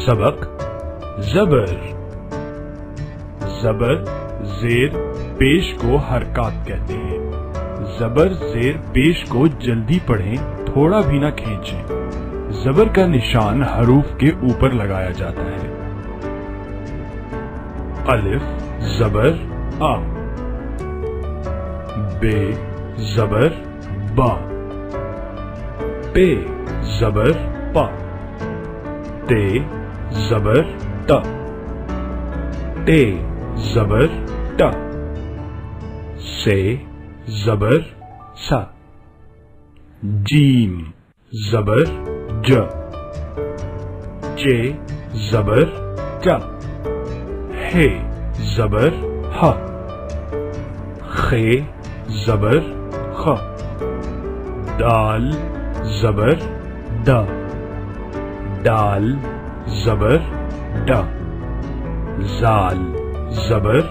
सबक जबर। जबर जेर पेश को हरकत कहते हैं। जबर जेर पेश को जल्दी पढ़ें, थोड़ा भी ना खींचें। जबर का निशान हरूफ के ऊपर लगाया जाता है। अलिफ जबर आ, बे जबर बा, पे जबर पा, ते जबर ता, टे जबर टा, से जबर सा, जीम जबर ज, चे जबर चा, हे जबर हा, खे जबर खा, दाल जबर दा, डाल जबर डा, जाल जबर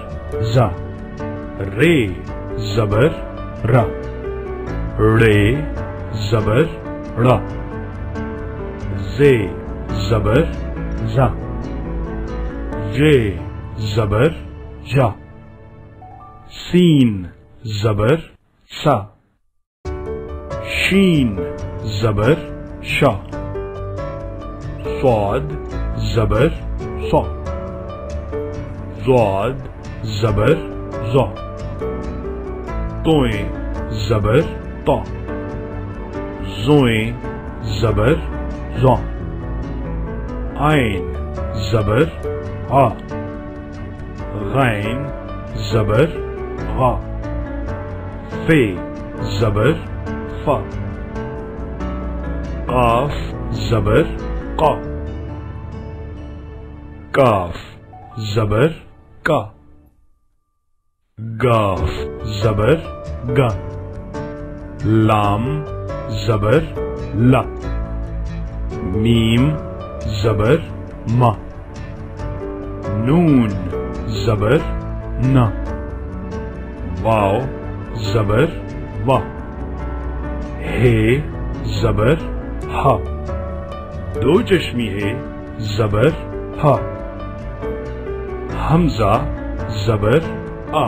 जा, रे जबर रा, रे जबर रा, जे जबर जा, जे जबर जा, सीन जबर सा, शीन जबर शा, स्वाद जबर सौ, ज़ाद जबर ज़ा, तोए जबर ता, ज़ोए जबर ज़ा, आइन जबर आ, गैन जबर गा, फे जबर फा, काफ जबर का, काफ जबर का, गाफ जबर गा, लाम जबर ला, मीम जबर मा, नून जबर ना, वाव जबर वा, हे जबर हा, दो चश्मी है जबर हा, हमजा जबर आ,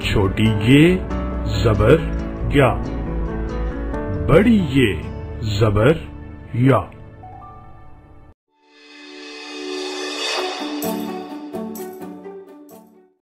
छोटी ये जबर या, बड़ी ये जबर या।